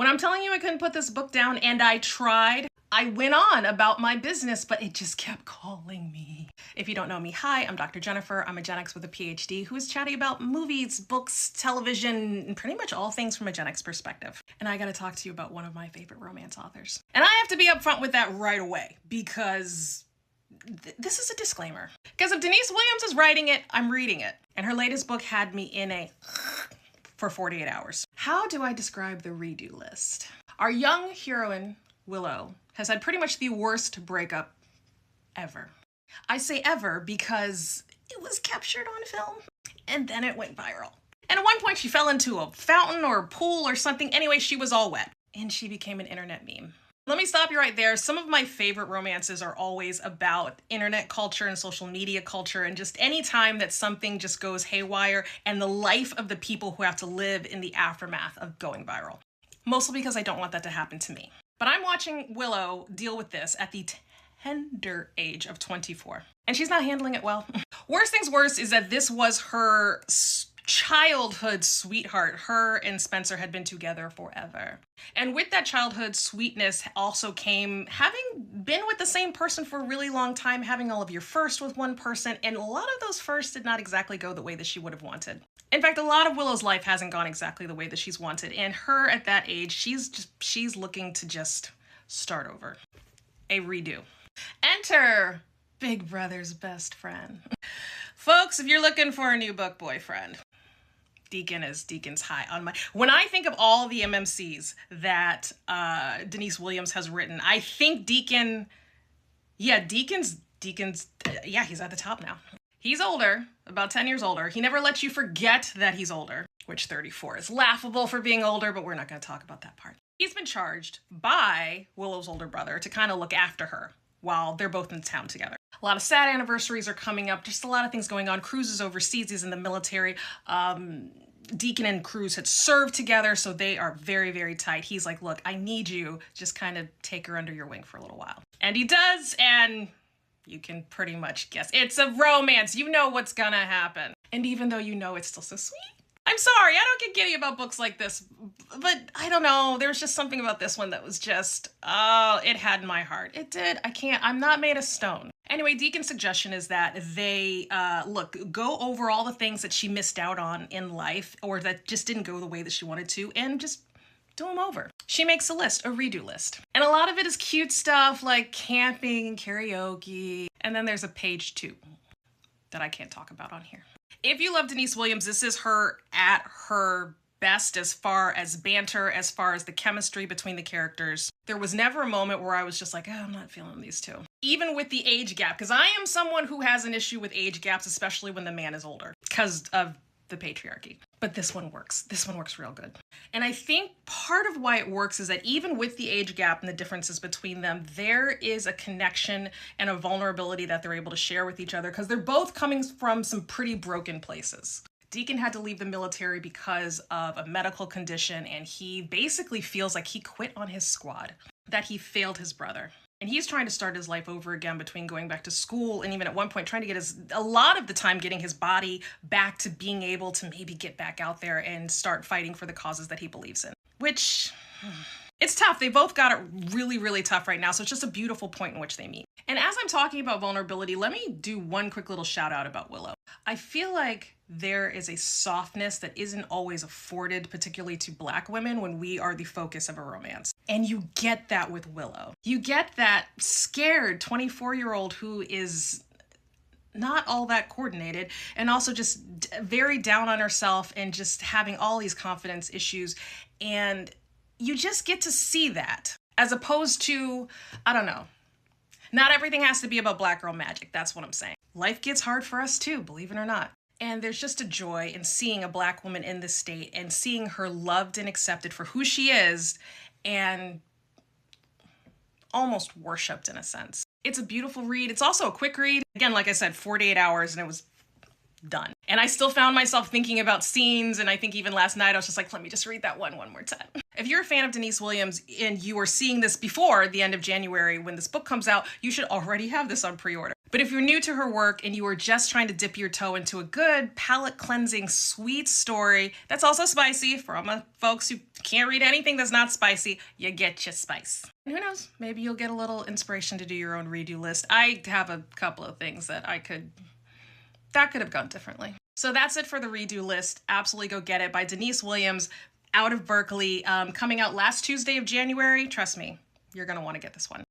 When I'm telling you I couldn't put this book down, and I tried, I went on about my business, but it just kept calling me. If you don't know me, hi, I'm Dr. Jennifer. I'm a GenX with a PhD who is chatting about movies, books, television, and pretty much all things from a GenX perspective. And I gotta talk to you about one of my favorite romance authors. And I have to be upfront with that right away because this is a disclaimer. Because if Denise Williams is writing it, I'm reading it. And her latest book had me in a for 48 hours. How do I describe the redo list? Our young heroine, Willow, has had pretty much the worst breakup ever. I say ever because it was captured on film and then it went viral. And at one point she fell into a fountain or a pool or something. Anyway, she was all wet and she became an internet meme. Let me stop you right there. Some of my favorite romances are always about internet culture and social media culture and just any time that something just goes haywire and the life of the people who have to live in the aftermath of going viral. Mostly because I don't want that to happen to me. But I'm watching Willow deal with this at the tender age of 24. And she's not handling it well. Worst things worse is that this was her childhood sweetheart. Her and Spencer had been together forever. And with that childhood sweetness also came having been with the same person for a really long time, having all of your firsts with one person, and a lot of those firsts did not exactly go the way that she would have wanted. In fact, a lot of Willow's life hasn't gone exactly the way that she's wanted, and her at that age, she's looking to just start over. A redo. Enter Big Brother's best friend. Folks, if you're looking for a new book boyfriend, Deacon's high on my... When I think of all the MMCs that Denise Williams has written, I think Deacon's... Yeah, he's at the top now. He's older, about 10 years older. He never lets you forget that he's older, which 34 is laughable for being older, but we're not going to talk about that part. He's been charged by Willow's older brother to kind of look after her while they're both in town together. A lot of sad anniversaries are coming up, just a lot of things going on. Cruz is overseas, he's in the military. Deacon and Cruz had served together, so they are very, very tight. He's like, look, I need you, just kind of take her under your wing for a little while. And he does, and you can pretty much guess. It's a romance, you know what's gonna happen. And even though you know, it's still so sweet. I'm sorry, I don't get giddy about books like this, but I don't know, there's just something about this one that was just, oh, it had my heart. It did. I'm not made of stone. Anyway, Deacon's suggestion is that they, go over all the things that she missed out on in life or that just didn't go the way that she wanted to and just do them over. She makes a list, a redo list. And a lot of it is cute stuff like camping and karaoke. And then there's a page 2 that I can't talk about on here. If you love Denise Williams, this is her at her best as far as banter, as far as the chemistry between the characters. There was never a moment where I was just like, oh, I'm not feeling these two. Even with the age gap, because I am someone who has an issue with age gaps, especially when the man is older, because of the patriarchy. But this one works. This one works real good. And I think part of why it works is that even with the age gap and the differences between them, there is a connection and a vulnerability that they're able to share with each other because they're both coming from some pretty broken places. Deacon had to leave the military because of a medical condition, and he basically feels like he quit on his squad, that he failed his brother. And he's trying to start his life over again between going back to school and even at one point trying to get a lot of the time getting his body back to being able to maybe get back out there and start fighting for the causes that he believes in. Which, it's tough. They both got it really, really tough right now. So it's just a beautiful point in which they meet. And as I'm talking about vulnerability, let me do one quick little shout out about Willow. I feel like there is a softness that isn't always afforded, particularly to Black women, when we are the focus of a romance. And you get that with Willow. You get that scared 24-year-old who is not all that coordinated and also just very down on herself and just having all these confidence issues. And you just get to see that as opposed to, I don't know, not everything has to be about Black girl magic. That's what I'm saying. Life gets hard for us too, believe it or not. And there's just a joy in seeing a Black woman in this state and seeing her loved and accepted for who she is and almost worshipped in a sense. It's a beautiful read. It's also a quick read. Again, like I said, 48 hours and it was done. And I still found myself thinking about scenes, and I think even last night I was just like, let me just read that one more time. If you're a fan of Denise Williams and you are seeing this before the end of January when this book comes out, you should already have this on pre-order. But if you're new to her work and you are just trying to dip your toe into a good palate cleansing sweet story that's also spicy, for all my folks who can't read anything that's not spicy, you get your spice. And who knows, maybe you'll get a little inspiration to do your own redo list. I have a couple of things that could have gone differently. So that's it for the redo list. Absolutely go get it by Denise Williams out of Berkeley, coming out last Tuesday of January. Trust me, you're going to want to get this one.